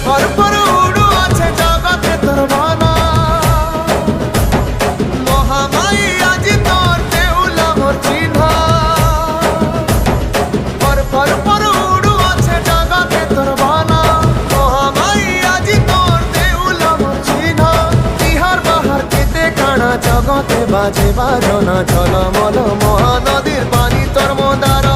পরপর উড়ু আছে জগতে তোর বানা মহামায়ী আজি তোর দেউল মোর চিহ্না পরপর উড়ু আছে জগতে তোর বানা মহামায়ী আজি তোর দেউল মোর চিহ্না ইহার বাহার কেতে কানা জগতে বাজে বাজনা ঝলমল মহানদীর পানি তোর মদার